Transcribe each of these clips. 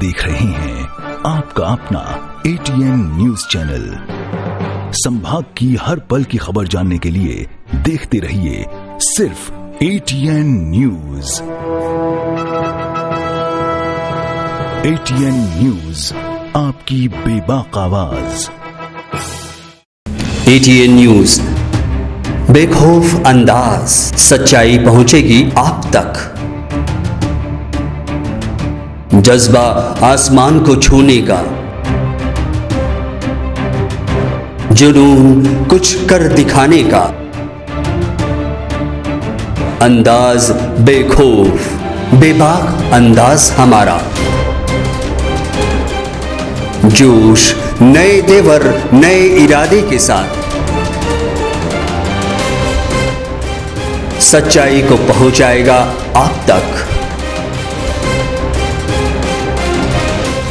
देख रहे हैं आपका अपना ATN न्यूज चैनल। संभाग की हर पल की खबर जानने के लिए देखते रहिए सिर्फ ATN न्यूज। ATN न्यूज, आपकी बेबाक आवाज। ATN न्यूज, बेखौफ अंदाज, सच्चाई पहुंचेगी आप तक। जज्बा आसमान को छूने का, जुनून कुछ कर दिखाने का, अंदाज बेखौफ बेबाक अंदाज हमारा। जोश नए तेवर नए इरादे के साथ सच्चाई को पहुंचाएगा आप तक।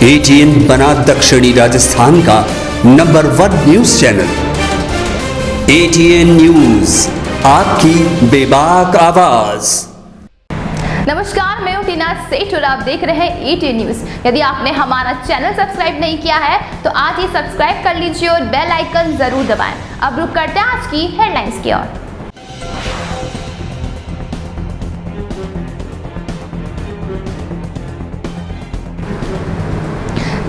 ATN बना दक्षिणी राजस्थान का number 1 news channel. ATN news, आपकी बेबाक आवाज। नमस्कार, मैं हूं टीना सेठ और आप देख रहे हैं ATN न्यूज। यदि आपने हमारा चैनल सब्सक्राइब नहीं किया है तो आज ही सब्सक्राइब कर लीजिए और बेल आइकन जरूर दबाएं। अब रुक करते हैं आज की हेडलाइंस की ओर।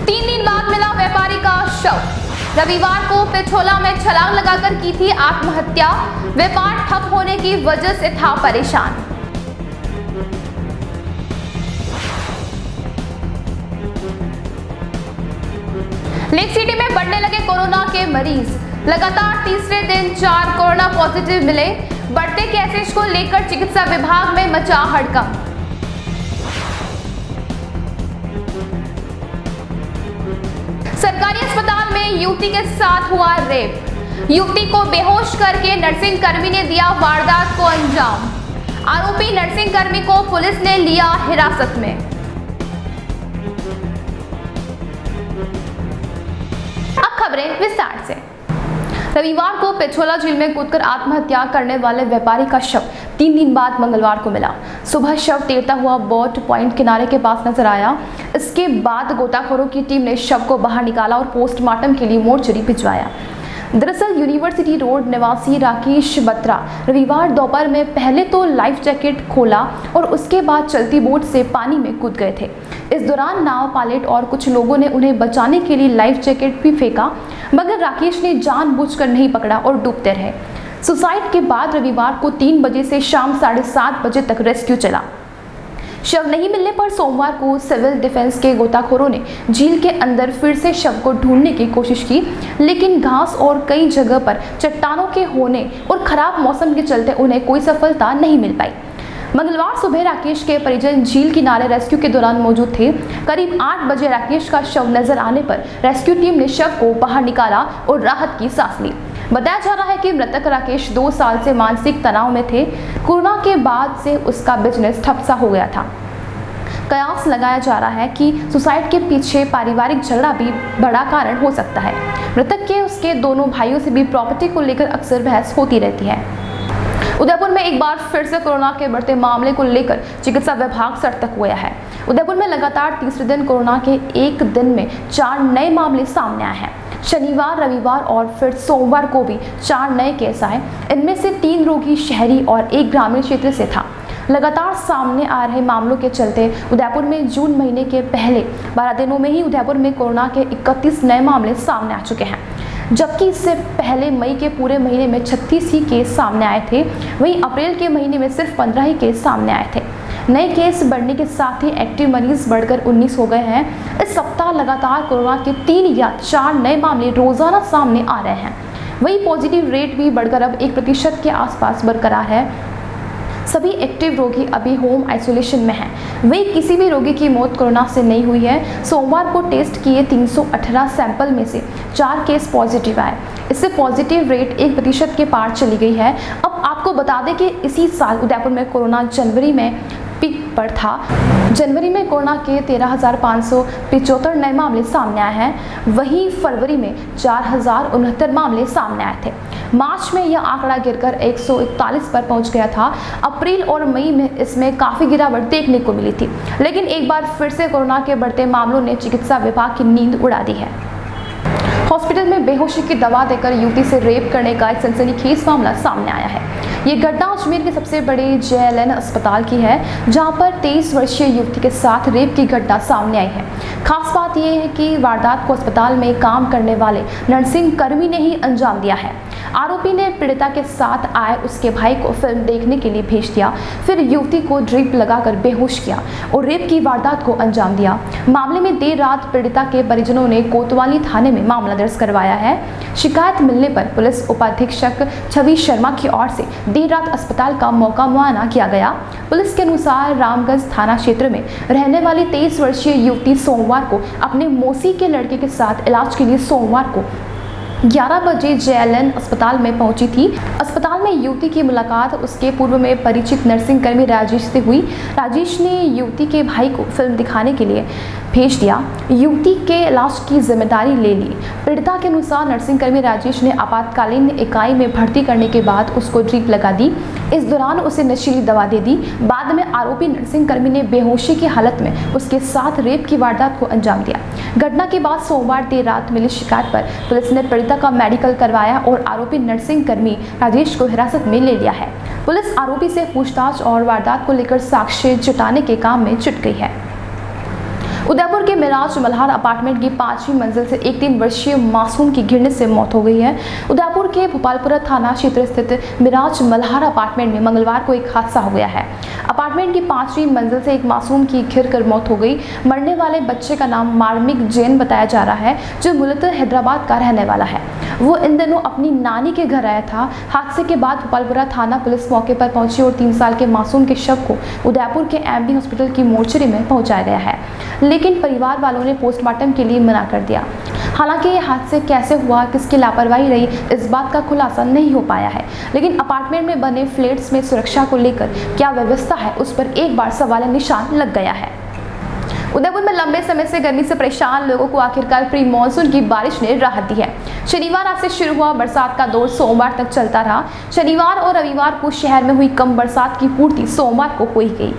3 दिन बाद मिला व्यापारी का शव। रविवार को पिछोला में छलांग लगाकर की थी आत्महत्या। व्यापार ठप होने की वजह से था परेशान। लेक सिटी में बढ़ने लगे कोरोना के मरीज। लगातार तीसरे दिन 4 कोरोना पॉजिटिव मिले। बढ़ते केसेस को लेकर चिकित्सा विभाग में मचा हड़कंप। सरकारी अस्पताल में युवती के साथ हुआ रेप। युवती को बेहोश करके नर्सिंग कर्मी ने दिया वारदात को अंजाम। आरोपी नर्सिंग कर्मी को पुलिस ने लिया हिरासत में। अब खबरें विस्तार से। रविवार को पिछोला झील में कूदकर आत्महत्या करने वाले व्यापारी का शव 3 दिन बाद मंगलवार को मिला। सुबह शव तैरता हुआ बोट पॉइंट किनारे के पास नजर आया। इसके बाद गोताखोरों की टीम ने शव को बाहर निकाला और पोस्टमार्टम के लिए मोर्चरी भिजवाया। दरअसल यूनिवर्सिटी रोड निवासी राकेश बत्रा रविवार दोपहर में पहले तो लाइफ जैकेट खोला और उसके बाद चलती बोट से पानी में कूद गए थे। इस दौरान नाव पायलट और कुछ लोगों ने उन्हें बचाने के लिए लाइफ जैकेट भी फेंका, मगर राकेश ने जानबूझकर नहीं पकड़ा और डूबते रहे। सुसाइड के बाद रविवार को 3 बजे से शाम 7:30 बजे तक रेस्क्यू चला। शव नहीं मिलने पर सोमवार को सिविल डिफेंस के गोताखोरों ने झील के अंदर फिर से शव को ढूंढने की कोशिश की, लेकिन घास और कई जगह पर चट्टानों के होने और खराब मौसम के चलते उन्हें कोई सफलता नहीं मिल पाई। मंगलवार सुबह राकेश के परिजन झील किनारे रेस्क्यू के दौरान मौजूद थे। करीब 8 बजे राकेश का शव नजर आने पर रेस्क्यू टीम ने शव को बाहर निकाला और राहत की सांस ली। बताया जा रहा है कि मृतक राकेश 2 साल से मानसिक तनाव में थे। कोरोना के बाद से उसका बिजनेस ठप सा हो गया था। कयास लगाया जा रहा है कि सुसाइड के पीछे पारिवारिक झगड़ा भी बड़ा कारण हो सकता है। मृतक के उसके दोनों भाइयों से भी प्रॉपर्टी को लेकर अक्सर बहस होती रहती है। उदयपुर में एक बार फिर से कोरोना के बढ़ते मामले को लेकर चिकित्सा विभाग सतर्क हुआ है। उदयपुर में लगातार तीसरे दिन कोरोना के एक दिन में 4 नए मामले सामने आए हैं। शनिवार, रविवार और फिर सोमवार को भी 4 नए केस आए। इनमें से 3 रोगी शहरी और 1 ग्रामीण क्षेत्र से था। लगातार सामने आ रहे मामलों के चलते उदयपुर में जून महीने के पहले 12 दिनों में ही उदयपुर में कोरोना के 31 नए मामले सामने आ चुके हैं, जबकि इससे पहले मई के पूरे महीने में 36 ही केस सामने आए थे। वहीं अप्रैल के महीने में सिर्फ 15 ही केस सामने आए थे। नए केस बढ़ने के साथ ही एक्टिव मरीज बढ़कर 19 हो गए हैं। इस सप्ताह लगातार कोरोना के 3 या 4 नए मामले रोजाना सामने आ रहे हैं। वहीं पॉजिटिव रेट भी बढ़कर अब 1% के आसपास बरकरार है। सभी एक्टिव रोगी अभी होम आइसोलेशन में हैं। वे किसी भी रोगी की मौत कोरोना से नहीं हुई है। सोमवार को टेस्ट किए 318 सैंपल में से 4 केस पॉजिटिव आए। इससे पॉजिटिव रेट 1% के पार चली गई है। अब आपको बता दें कि इसी साल उदयपुर में कोरोना जनवरी में पीक पर था। जनवरी में कोरोना के 13,575 नए मामले सामने आए हैं। वहीं फरवरी में 4,069 मामले सामने आए थे। मार्च में यह आंकड़ा गिरकर 141 पर पहुंच गया था। अप्रैल और मई में इसमें काफी गिरावट देखने को मिली थी, लेकिन एक बार फिर से कोरोना के बढ़ते मामलों ने चिकित्सा विभाग की नींद उड़ा दी है। हॉस्पिटल में बेहोशी की दवा देकर युवती से रेप करने का एक सनसनीखेज मामला सामने आया है। ये घटना अजमेर के सबसे बड़े JLN अस्पताल की है, जहां पर 23 वर्षीय युवती के साथ रेप की घटना सामने आई है। खास बात यह है कि वारदात को अस्पताल में काम करने वाले नर्सिंग कर्मी ने ही अंजाम दिया है। आरोपी ने पीड़िता के साथ आए उसके भाई को फिल्म देखने के लिए भेज दिया, फिर युवती को ड्रिप लगाकर बेहोश किया और रेप की वारदात को अंजाम दिया। मामले में देर रात पीड़िता के परिजनों ने कोतवाली थाने में मामला दर्ज करवाया है। शिकायत मिलने पर पुलिस उपाधीक्षक छवि शर्मा की ओर से देर रात अस्पताल का मौका मुआयना किया गया। पुलिस के अनुसार रामगंज थाना क्षेत्र में रहने वाली 23 वर्षीय युवती सोमवार को अपने मौसी के लड़के के साथ इलाज के लिए सोमवार को 11 बजे JLN अस्पताल में पहुंची थी। अस्पताल में युवती की मुलाकात उसके पूर्व में परिचित नर्सिंग कर्मी राजेश से हुई। राजेश ने युवती के भाई को फिल्म दिखाने के लिए भेज दिया। युवती के इलाज की जिम्मेदारी ले ली। पीड़िता के अनुसार नर्सिंग कर्मी राजेश ने आपातकालीन इकाई में भर्ती करने के बाद उसको ड्रिप लगा दी। इस दौरान उसे नशीली दवा दे दी। बाद में आरोपी नर्सिंग कर्मी ने बेहोशी की हालत में उसके साथ रेप की वारदात को अंजाम दिया। घटना के बाद सोमवार देर रात मिली शिकायत पर पुलिस ने पीड़िता का मेडिकल करवाया और आरोपी नर्सिंग कर्मी राजेश को हिरासत में ले लिया है। पुलिस आरोपी से पूछताछ और वारदात को लेकर साक्ष्य जुटाने के काम में जुट गई है। उदयपुर के मिराज मल्हार अपार्टमेंट की 5वीं मंजिल से एक 3 वर्षीय मासूम की गिरने से मौत हो गई है। उदयपुर के भोपालपुरा थाना क्षेत्र स्थित मिराज मल्हार अपार्टमेंट में मंगलवार को एक हादसा हो गया है। अपार्टमेंट की 5वीं मंजिल से एक मासूम की गिरकर मौत हो गई। मरने वाले बच्चे का नाम मार्मिक जैन बताया जा रहा है, जो मूलतः हैदराबाद का रहने वाला है। वो इन दिनों अपनी नानी के घर आया था। हादसे के बाद भोपालपुरा थाना पुलिस मौके पर पहुंची और 3 साल के मासूम के शव को उदयपुर के MB हॉस्पिटल की मोर्चरी में पहुंचाया गया है, लेकिन परिवार वालों ने पोस्टमार्टम के लिए मना कर दिया। हालांकि ये हादसे कैसे हुआ, किसकी लापरवाही रही, इस बात का खुलासा नहीं हो पाया है, लेकिन अपार्टमेंट में बने फ्लैट्स में सुरक्षा को लेकर क्या व्यवस्था है, उस पर एक बार सवाल निशान लग गया है। उदयपुर में लंबे समय से गर्मी से परेशान लोगों को आखिरकार प्री मानसून की बारिश ने राहत दी है। शनिवार रात से शुरू हुआ बरसात का दौर सोमवार तक चलता रहा। शनिवार और रविवार को शहर में हुई कम बरसात की पूर्ति सोमवार को हुई गई।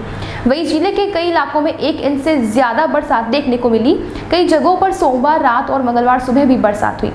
वहीं जिले के कई इलाकों में 1 इंच से ज्यादा बरसात देखने को मिली। कई जगहों पर सोमवार रात और मंगलवार सुबह भी बरसात हुई।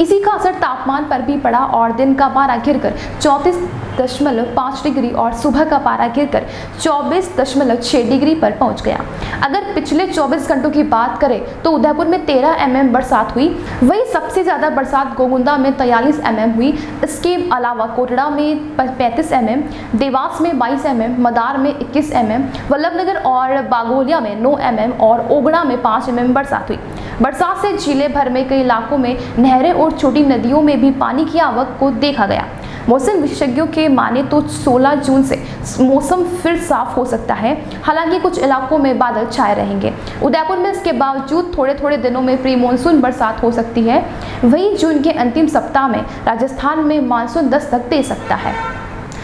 इसी का असर तापमान पर भी पड़ा और दिन का पारा गिरकर 34.5 डिग्री और सुबह का पारा गिरकर 24.6 डिग्री पर पहुंच गया। अगर पिछले 24 घंटों की बात करें तो उदयपुर में 13 mm बरसात हुई। वहीं सबसे ज्यादा बरसात गोगुंदा में 43 mm हुई। इसके अलावा कोटड़ा में 35 mm, देवास में 22 mm, मदार में 21 mm, वल्लभनगर और बागोलिया में 9 mm और ओगड़ा में 5 mm बरसात हुई। बरसात से जिले भर में कई इलाकों में नहरें और छोटी नदियों में भी पानी की आवक को देखा गया। मौसम विशेषज्ञों के माने तो 16 जून से मौसम फिर साफ हो सकता है। हालांकि कुछ इलाकों में बादल छाए रहेंगे। उदयपुर में इसके बावजूद थोड़े थोड़े दिनों में प्री मानसून बरसात हो सकती है। वहीं जून के अंतिम सप्ताह में राजस्थान में मानसून दस्तक दे सकता है।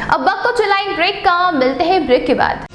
अब वक्त तो चला एक ब्रेक का, मिलते हैं ब्रेक के बाद।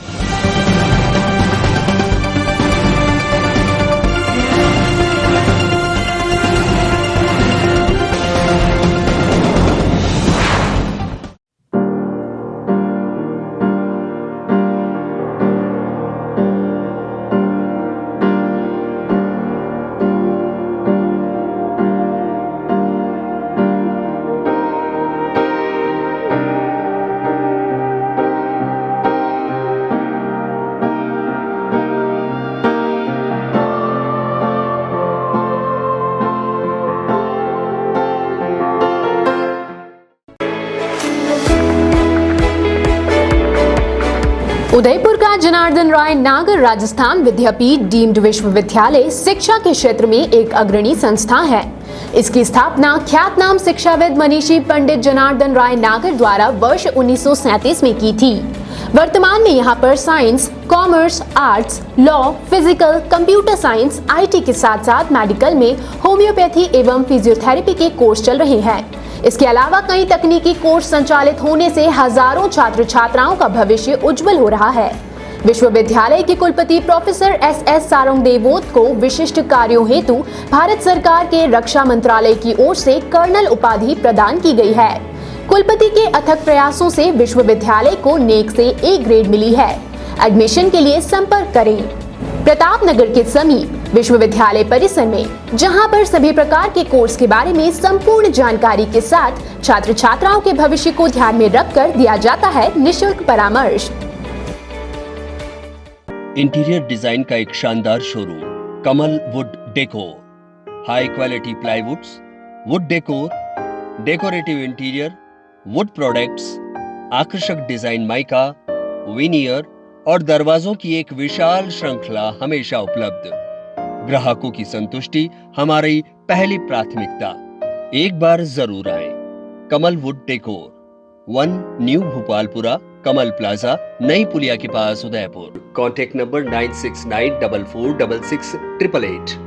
उदयपुर का जनार्दन राय नागर राजस्थान विद्यापीठ डीम्ड विश्वविद्यालय शिक्षा के क्षेत्र में एक अग्रणी संस्था है। इसकी स्थापना ख्यातनाम शिक्षाविद मनीषी पंडित जनार्दन राय नागर द्वारा वर्ष 1937 में की थी। वर्तमान में यहाँ पर science, commerce, arts, law, physical, computer science, IT के साथ साथ मेडिकल में होम्योपैथी एवं फिजियोथेरेपी के कोर्स चल रहे हैं। इसके अलावा कई तकनीकी कोर्स संचालित होने से हजारों छात्र छात्राओं का भविष्य उज्जवल हो रहा है। विश्वविद्यालय के कुलपति प्रोफेसर SS सारंगदेवोत को विशिष्ट कार्यों हेतु भारत सरकार के रक्षा मंत्रालय की ओर से कर्नल उपाधि प्रदान की गई है। कुलपति के अथक प्रयासों से विश्वविद्यालय को नेक से ए ग्रेड मिली है। एडमिशन के लिए संपर्क करें प्रतापनगर के समीप विश्वविद्यालय परिसर में, जहां पर सभी प्रकार के कोर्स के बारे में संपूर्ण जानकारी के साथ छात्र छात्राओं के भविष्य को ध्यान में रखकर दिया जाता है निशुल्क परामर्श। इंटीरियर डिजाइन का एक शानदार showroom Kamal wood decor, high quality प्लाईवुड्स, would decor, decorative interior, would products, आकर्षक डिजाइन माइका, विनियर और दरवाजों की एक विशाल श्रृंखला हमेशा उपलब्ध। ग्राहकों की संतुष्टि हमारी पहली प्राथमिकता। एक बार जरूर आएं। Kamal wood decor, 1 new Bhopalpura, Kamal plaza, Nai Puliya के पास, उदयपुर। Contact number 9694466888।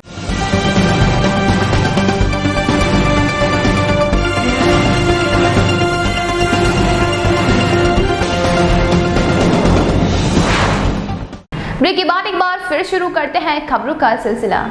ब्रेक के बाद एक बार फिर शुरू करते हैं खबरों का सिलसिला।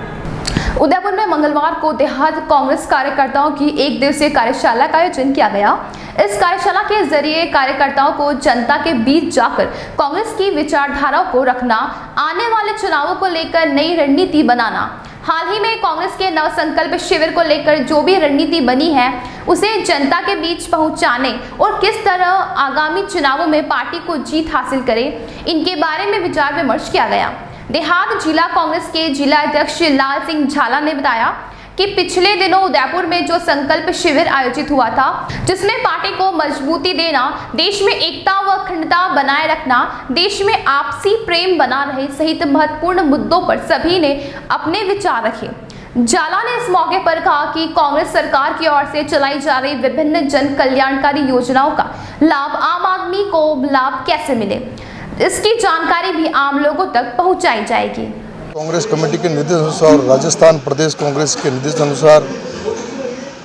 उदयपुर में मंगलवार को देहात कांग्रेस कार्यकर्ताओं की एक दिवसीय कार्यशाला का आयोजन किया गया। इस कार्यशाला के जरिए कार्यकर्ताओं को जनता के बीच जाकर कांग्रेस की विचारधाराओं को रखना, आने वाले चुनावों को लेकर नई रणनीति बनाना, हाल ही में कांग्रेस के नवसंकल्प शिविर को लेकर जो भी रणनीति बनी है उसे जनता के बीच पहुंचाने और किस तरह आगामी चुनावों में पार्टी को जीत हासिल करे, इनके बारे में विचार विमर्श किया गया। देहात जिला कांग्रेस के जिला अध्यक्ष लाल सिंह झाला ने बताया कि पिछले दिनों उदयपुर में जो संकल्प शिविर आयोजित हुआ था, जिसमें पार्टी को मजबूती देना, देश में एकता व अखंडता बनाए रखना, देश में आपसी प्रेम बना रहे सहित महत्वपूर्ण मुद्दों पर सभी ने अपने विचार रखे। झाला ने इस मौके पर कहा कि कांग्रेस सरकार की ओर से चलाई जा रही विभिन्न जन कल्याणकारी योजनाओं का लाभ आम आदमी को लाभ कैसे मिले, इसकी जानकारी भी आम लोगों तक पहुंचाई जाएगी। कांग्रेस कमेटी के निर्देश अनुसार राजस्थान प्रदेश कांग्रेस के निर्देश अनुसार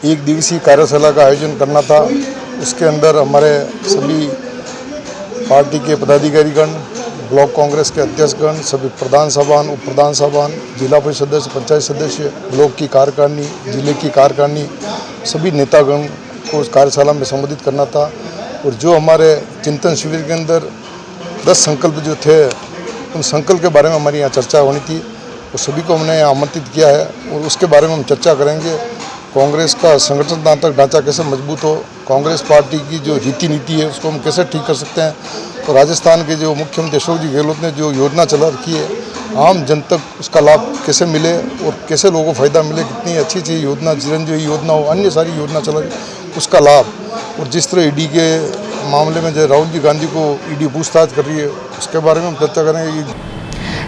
एक दिवसीय कार्यशाला का आयोजन करना था। उसके अंदर हमारे सभी पार्टी के पदाधिकारीगण, ब्लॉक कांग्रेस के अध्यक्षगण, सभी प्रधान साहबान, उप प्रधान साहबान, जिला परिषद सदस्य, पंचायत सदस्य, ब्लॉक की कार्यकारिणी, जिले की कार्यकारिणी, सभी नेतागण को उस कार्यशाला में संबोधित करना था। और जो हमारे चिंतन शिविर के अंदर 10 संकल्प जो थे, उन संकल्प के बारे में हमारी यहाँ चर्चा होनी थी। तो सभी को हमने यहाँ आमंत्रित किया है और उसके बारे में हम चर्चा करेंगे। कांग्रेस का संगठनात्मक ढांचा कैसे मजबूत हो, कांग्रेस पार्टी की जो रीति नीति है उसको हम कैसे ठीक कर सकते हैं। तो राजस्थान के जो मुख्यमंत्री अशोक जी गहलोत ने जो योजना चला रखी है, आम जन तक उसका लाभ कैसे मिले और कैसे लोगों को फायदा मिले, कितनी अच्छी अच्छी योजना, चिरंजीवी योजना हो, अन्य सारी योजना चला रही, उसका लाभ। और जिस तरह ईडी के मामले में जो राहुल जी गांधी को ईडी पूछताछ कर रही है, उसके बारे में हम चर्चा करेंगे।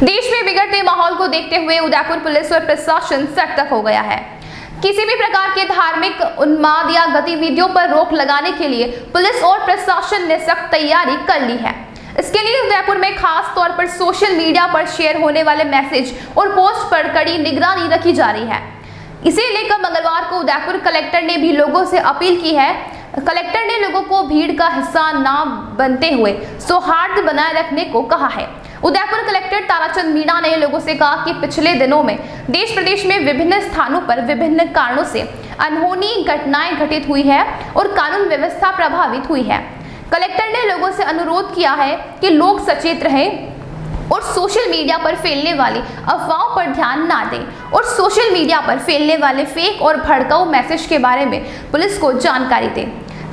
देश में बिगड़ते माहौल को देखते हुए उदयपुर पुलिस और प्रशासन सतर्क हो गया है। किसी भी प्रकार के धार्मिक उन्माद या गतिविधियों पर रोक लगाने के लिए पुलिस और प्रशासन ने सख्त तैयारी कर ली है। इसके लिए उदयपुर में खास तौर पर सोशल मीडिया पर शेयर होने वाले मैसेज और पोस्ट पर कड़ी निगरानी रखी जा रही है। इसे लेकर मंगलवार को उदयपुर कलेक्टर ने भी लोगों से अपील की है। कलेक्टर ने लोगों को भीड़ का हिस्सा ना बनते हुए सौहार्द बनाए रखने को कहा है। उदयपुर कलेक्टर ताराचंद मीणा ने लोगों से कहा कि पिछले दिनों में देश प्रदेश में विभिन्न स्थानों पर विभिन्न कारणों से अनहोनी घटनाएं घटित हुई है और कानून व्यवस्था प्रभावित हुई है। कलेक्टर ने लोगों से अनुरोध किया है कि लोग सचेत रहें और सोशल मीडिया पर फैलने वाली अफवाहों पर ध्यान ना दें और सोशल मीडिया पर फैलने वाले फेक और भड़काऊ मैसेज के बारे में पुलिस को जानकारी दें।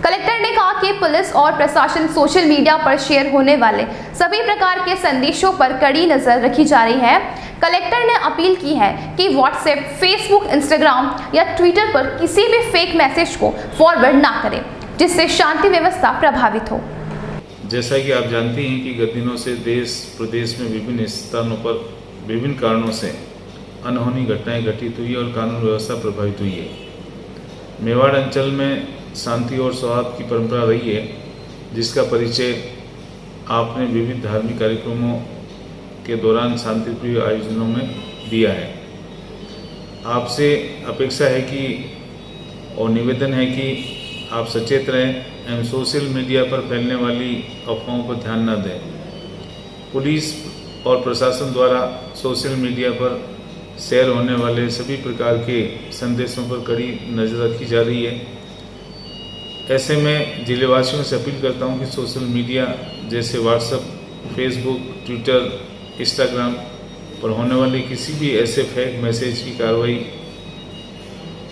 कलेक्टर ने कहा कि पुलिस और प्रशासन सोशल मीडिया पर शेयर होने वाले सभी प्रकार के संदेशों पर कड़ी नजर रखी जा रही है। कलेक्टर ने अपील की है कि व्हाट्सएप, फेसबुक, इंस्टाग्राम या ट्विटर पर किसी भी फेक मैसेज को फॉरवर्ड ना करें, जिससे शांति व्यवस्था प्रभावित हो। जैसा कि आप जानते हैं कि गत दिनों से देश प्रदेश में विभिन्न स्थानों पर विभिन्न कारणों से अनहोनी घटनाएं घटित हुई और कानून व्यवस्था प्रभावित हुई है। मेवाड़ अंचल में शांति और सौहार्द की परंपरा रही है, जिसका परिचय आपने विविध धार्मिक कार्यक्रमों के दौरान शांतिप्रिय आयोजनों में दिया है। आपसे अपेक्षा है कि और निवेदन है कि आप सचेत रहें एवं सोशल मीडिया पर फैलने वाली अफवाहों पर ध्यान न दें। पुलिस और प्रशासन द्वारा सोशल मीडिया पर शेयर होने वाले सभी प्रकार के संदेशों पर कड़ी नज़र रखी जा रही है। ऐसे में जिलेवासियों से अपील करता हूं कि सोशल मीडिया जैसे व्हाट्सएप, फेसबुक, ट्विटर, इंस्टाग्राम पर होने वाले किसी भी ऐसे फेक मैसेज की कार्रवाई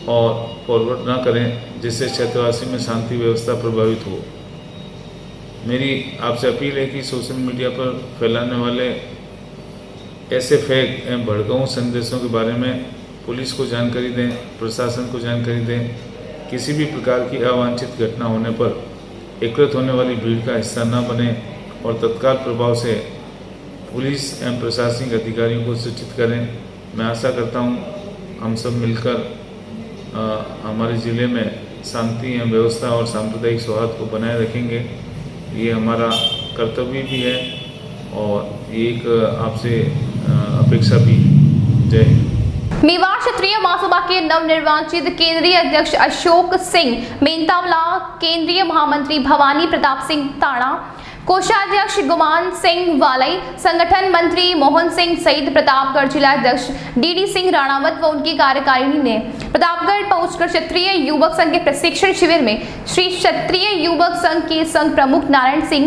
और फॉरवर्ड ना करें जिससे क्षेत्रवासी में शांति व्यवस्था प्रभावित हो। मेरी आपसे अपील है कि सोशल मीडिया पर फैलाने वाले ऐसे फेक एवं भड़काऊ संदेशों के बारे में पुलिस को जानकारी दें, प्रशासन को जानकारी दें। किसी भी प्रकार की अवांछित घटना होने पर एकत्रित होने वाली भीड़ का हिस्सा न बने और तत्काल प्रभाव से पुलिस एवं प्रशासनिक अधिकारियों को सूचित करें। मैं आशा करता हूँ हम सब मिलकर हमारे ज़िले में शांति एवं व्यवस्था और सांप्रदायिक सौहार्द को बनाए रखेंगे। ये हमारा कर्तव्य भी है और एक आपसे अपेक्षा भी। जय हिंद। मेवाड़ क्षेत्रीय महासभा के नवनिर्वाचित केंद्रीय अध्यक्ष अशोक सिंह मेंतावला, केंद्रीय महामंत्री भवानी प्रताप सिंह ताड़ा, कोषाध्यक्ष गुमान सिंह वालई, संगठन मंत्री मोहन सिंह सहित प्रतापगढ़ जिला अध्यक्ष डीडी सिंह राणावत व उनकी कार्यकारिणी ने प्रतापगढ़ पहुंचकर क्षत्रिय युवक संघ के प्रशिक्षण शिविर में श्री क्षत्रिय युवक संघ के संघ प्रमुख नारायण सिंह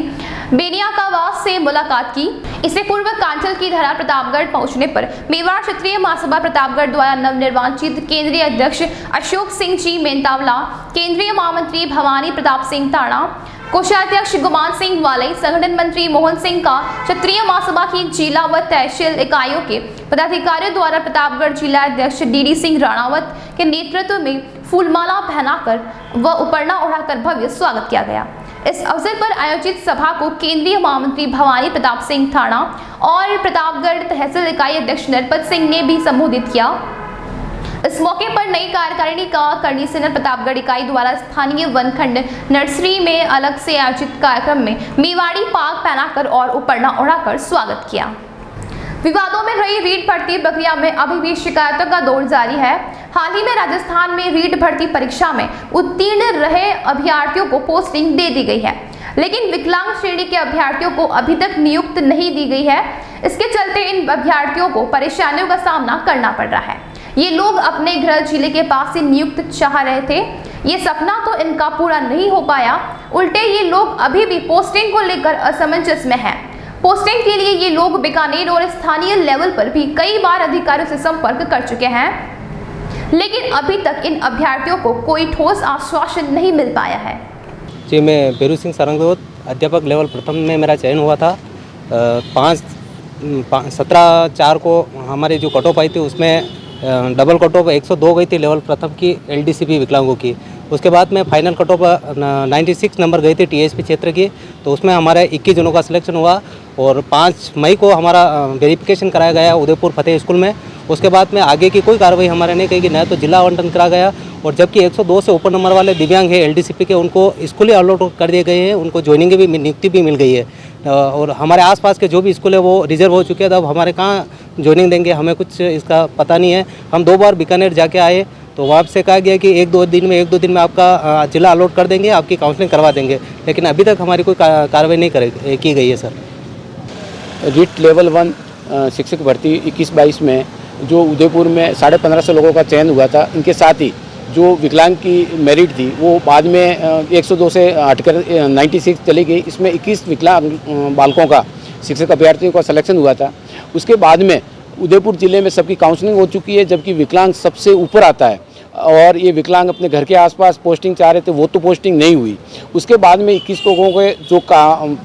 बेनियाकावास से मुलाकात की। इससे पूर्व कांचल की धरा प्रतापगढ़ पहुंचने पर मेवाड़ क्षेत्रीय महासभा प्रतापगढ़ द्वारा नवनिर्वाचित केंद्रीय अध्यक्ष अशोक सिंह जी मेंतावला, केंद्रीय महामंत्री भवानी प्रताप सिंह ताड़ा, कोषाध्यक्ष गुमान सिंह वालई, संगठन मंत्री मोहन सिंह का क्षत्रिय महासभा की जिला व तहसील इकाइयों के पदाधिकारियों द्वारा प्रतापगढ़ जिला अध्यक्ष डीडी सिंह राणावत के नेतृत्व में फूलमाला पहनाकर व उपरना ओढ़ाकर भव्य स्वागत किया गया। इस अवसर पर आयोजित सभा को केंद्रीय महामंत्री भवानी प्रताप सिंह थाना और प्रतापगढ़ तहसील इकाई अध्यक्ष नरपत सिंह ने भी संबोधित किया। इस मौके पर नई कार्यकारिणी का करनी सेना प्रतापगढ़ इकाई द्वारा स्थानीय वनखंड नर्सरी में अलग से आयोजित कार्यक्रम में मेवाड़ी पाग पहनाकर और उपरना ओढ़ाकर स्वागत किया। विवादों में रही रीट भर्ती प्रक्रिया में अभी भी शिकायतों का दौर जारी है। हाल ही में राजस्थान में रीट भर्ती परीक्षा में उत्तीर्ण रहे अभ्यर्थियों को पोस्टिंग दे दी गई है, लेकिन विकलांग श्रेणी के अभ्यर्थियों को अभी तक नियुक्त नहीं दी गई है। इसके चलते इन अभ्यर्थियों को परेशानियों का सामना करना पड़ रहा है। ये लोग अपने गृह जिले के पास से नियुक्त चाह रहे थे, ये सपना तो इनका पूरा नहीं हो पाया। उल्टे ये लोग अभी भी पोस्टिंग को लेकर असमंजस में हैं। पोस्टिंग के लिए ये लोग बीकानेर और स्थानीय लेवल पर भी कई बार अधिकारियों से संपर्क कर चुके हैं, लेकिन अभी तक इन अभ्यर्थियों को कोई ठोस आश्वासन नहीं मिल पाया है। जी, मैं बेरू सिंह सरंगोत, अध्यापक लेवल प्रथम में मेरा चयन हुआ था। 17/4 को हमारी जो कट ऑफ आई थी उसमें डबल कट ऑफ 102 गई थी लेवल प्रथम की LDCP विकलांगों की। उसके बाद में फाइनल कट ऑफ 96 नंबर गई थी TSP क्षेत्र की, तो उसमें हमारा 21 जनों का सिलेक्शन हुआ और 5 मई को हमारा वेरिफिकेशन कराया गया उदयपुर फतेह स्कूल में। उसके बाद में आगे की कोई कार्रवाई हमारे नहीं कही, न तो जिला आवंटन करा गया और जबकि 102 से ऊपर नंबर वाले दिव्यांग है LDCP के, उनको स्कूल अलॉट कर दिए गए हैं, उनको ज्वाइनिंग की भी नियुक्ति भी मिल गई है। और हमारे आसपास के जो भी स्कूल है वो रिजर्व हो चुके हैं, अब हमारे कहाँ ज्वाइनिंग देंगे हमें कुछ इसका पता नहीं है। हम 2 बार बीकानेर जाके आए तो वहाँ से कहा गया कि 1-2 दिन में आपका जिला अलॉट कर देंगे, आपकी काउंसलिंग करवा देंगे, लेकिन अभी तक हमारी कोई कार्रवाई नहीं की गई है सर। रीट लेवल 1 शिक्षक भर्ती 21-22 में जो उदयपुर में 1550 लोगों का चयन हुआ था, इनके साथ ही जो विकलांग की मेरिट थी वो बाद में 102 से हटकर 96 चली गई। इसमें 21 विकलांग बालकों का शिक्षक अभ्यर्थियों का सिलेक्शन हुआ था। उसके बाद में उदयपुर ज़िले में सबकी काउंसलिंग हो चुकी है, जबकि विकलांग सबसे ऊपर आता है और ये विकलांग अपने घर के आसपास पोस्टिंग चाह रहे थे, वो तो पोस्टिंग नहीं हुई। उसके बाद में 21 लोगों के जो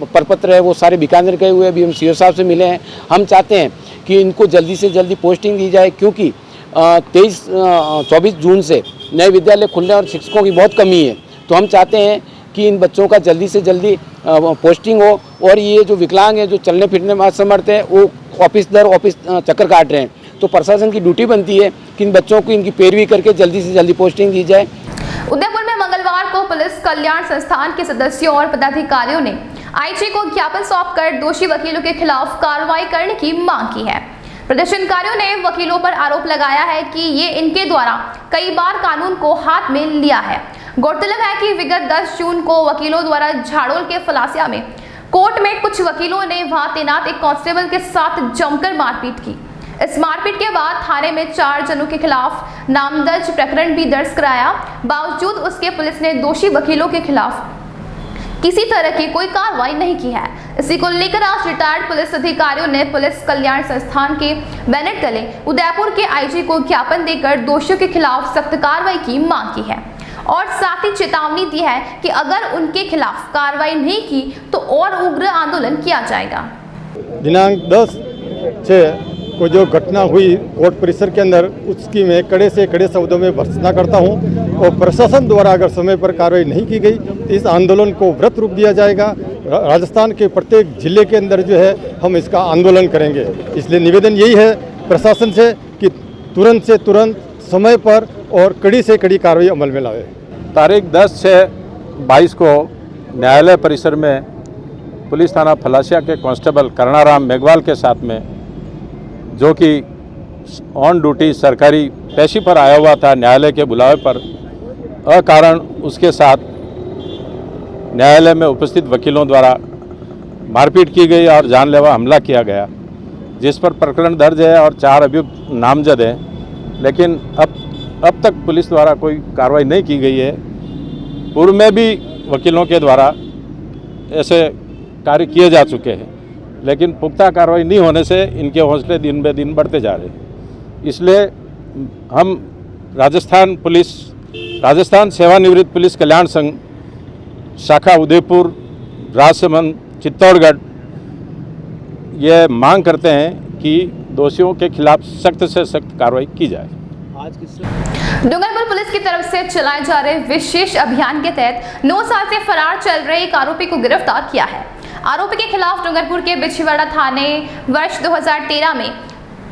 प्रपत्र है वो सारे बीकानेर गए हुए, अभी हम CO साहब से मिले हैं। हम चाहते हैं कि इनको जल्दी से जल्दी पोस्टिंग दी जाए, क्योंकि 24 जून से नए विद्यालय खुलने और शिक्षकों की बहुत कमी है। तो हम चाहते हैं कि इन बच्चों का जल्दी से जल्दी पोस्टिंग हो और ये जो विकलांग हैं, जो चलने फिरने में असमर्थ है, वो ऑफिस दर ऑफिस चक्कर काट रहे हैं। तो प्रशासन की ड्यूटी बनती है कि इन बच्चों को इनकी पैरवी करके जल्दी से जल्दी पोस्टिंग दी जाए। उदयपुर में मंगलवार को पुलिस कल्याण संस्थान के सदस्यों और पदाधिकारियों ने IG को ज्ञापन सौंपकर दोषी वकीलों के खिलाफ कार्रवाई करने की मांग की है। प्रदर्शनकारियों ने वकीलों पर आरोप लगाया है कि ये इनके द्वारा कई बार कानून को हाथ में लिया है। गौरतलब है कि विगत 10 जून को वकीलों द्वारा झाड़ोल के फलासिया में कोर्ट में कुछ वकीलों ने वहां तैनात एक कांस्टेबल के साथ जमकर मारपीट की। इस मारपीट के बाद थाने में 4 जनों के खिलाफ नामदर्ज प्रकरण भी दर्ज कराया। बावजूद उसके पुलिस ने दोषी वकीलों के खिलाफ किसी तरह की कोई कार्रवाई नहीं की है। इसी को लेकर आज रिटायर्ड पुलिस अधिकारियों ने पुलिस कल्याण संस्थान के बैनर तले उदयपुर के आईजी को ज्ञापन देकर दोषियों के खिलाफ सख्त कार्रवाई की मांग की है और साथ ही चेतावनी दी है कि अगर उनके खिलाफ कार्रवाई नहीं की तो और उग्र आंदोलन किया जाएगा। दिनांक 10/6 को जो घटना हुई कोर्ट परिसर के अंदर, उसकी मैं कड़े से कड़े शब्दों में भर्त्सना करता हूं और प्रशासन द्वारा अगर समय पर कार्रवाई नहीं की गई तो इस आंदोलन को व्रत रूप दिया जाएगा। राजस्थान के प्रत्येक जिले के अंदर जो है हम इसका आंदोलन करेंगे। इसलिए निवेदन यही है प्रशासन से कि तुरंत से तुरंत समय पर और कड़ी से कड़ी कार्रवाई अमल में लाए। तारीख 10/6/22 को न्यायालय परिसर में पुलिस थाना फलासिया के कांस्टेबल करुणाराम मेघवाल के साथ में, जो कि ऑन ड्यूटी सरकारी पेशी पर आया हुआ था न्यायालय के बुलावे पर, अकारण उसके साथ न्यायालय में उपस्थित वकीलों द्वारा मारपीट की गई और जानलेवा हमला किया गया, जिस पर प्रकरण दर्ज है और 4 अभियुक्त नामजद हैं। लेकिन अब तक पुलिस द्वारा कोई कार्रवाई नहीं की गई है। पूर्व में भी वकीलों के द्वारा ऐसे कार्य किए जा चुके हैं, लेकिन पुख्ता कार्रवाई नहीं होने से इनके हौसले दिन ब दिन बढ़ते जा रहे हैं। इसलिए हम राजस्थान सेवानिवृत्त पुलिस कल्याण संघ शाखा उदयपुर, राजसमंद, चित्तौड़गढ़ ये मांग करते हैं कि दोषियों के खिलाफ सख्त से सख्त कार्रवाई की जाए। डूंगरपुर पुलिस की तरफ से चलाए जा रहे विशेष अभियान के तहत 9 साल से फरार चल रहे एक आरोपी को गिरफ्तार किया है। आरोपी के खिलाफ डूंगरपुर के बिछवाड़ा थाने वर्ष 2013 में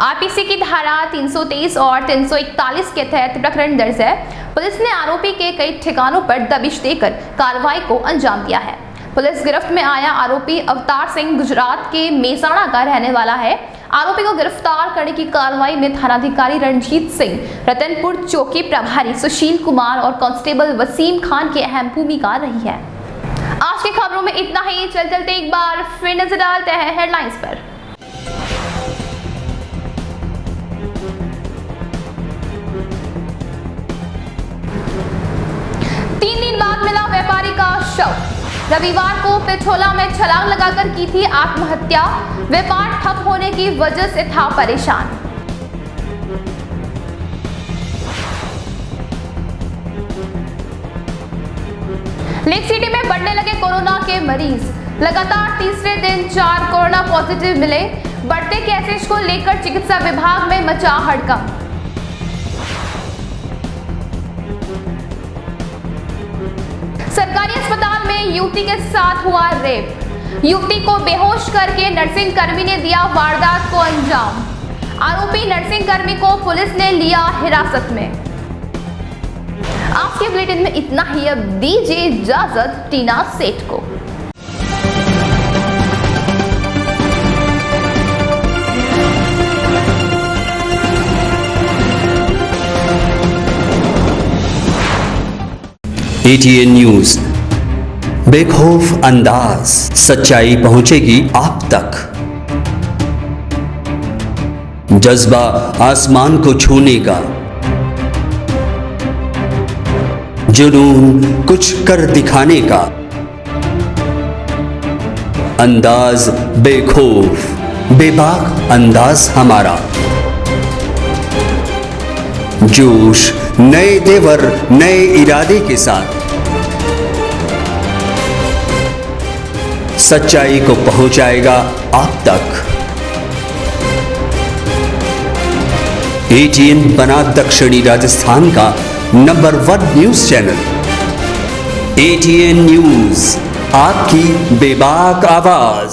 आरपीसी की धारा 323 और 341 के तहत प्रकरण दर्ज है। पुलिस ने आरोपी के कई ठिकानों पर दबिश देकर कार्रवाई को अंजाम दिया है। पुलिस गिरफ्त में आया आरोपी अवतार सिंह गुजरात के मेसाणा का रहने वाला है। आरोपी को गिरफ्तार करने की कार्रवाई में थानाधिकारी रणजीत सिंह, रतनपुर चौकी प्रभारी सुशील कुमार और कांस्टेबल वसीम खान की अहम भूमिका रही है। आज की खबरों में इतना ही। चलते एक बार फिर नजर डालते हैं हेडलाइंस पर। तीन दिन बाद मिला व्यापारी का शव। रविवार को पिछोला में छलांग लगाकर की थी आत्महत्या। व्यापार ठप होने की वजह से था परेशान। लेक सिटी में बढ़ने लगे कोरोना के मरीज। लगातार तीसरे दिन 4 कोरोना पॉजिटिव मिले। बढ़ते केसेस को लेकर चिकित्सा विभाग में मचा हड़कंप। सरकारी अस्पताल में युवती के साथ हुआ रेप। युवती को बेहोश करके नर्सिंग कर्मी ने दिया वारदात को अंजाम। आरोपी नर्सिंग कर्मी को पुलिस ने लिया हिरासत में। आज के बुलेटिन में इतना ही। अब दीजिए इजाजत टीना सेठ को। ATN न्यूज, बेखौफ अंदाज, सच्चाई पहुंचेगी आप तक। जज्बा आसमान को छूने का, जुनून कुछ कर दिखाने का, अंदाज बेखौफ बेबाक अंदाज हमारा। जोश नए तेवर नए इरादे के साथ सच्चाई को पहुंचाएगा आप तक। ATN बना दक्षिणी राजस्थान का number 1 news channel. ATN news, आपकी बेबाक आवाज।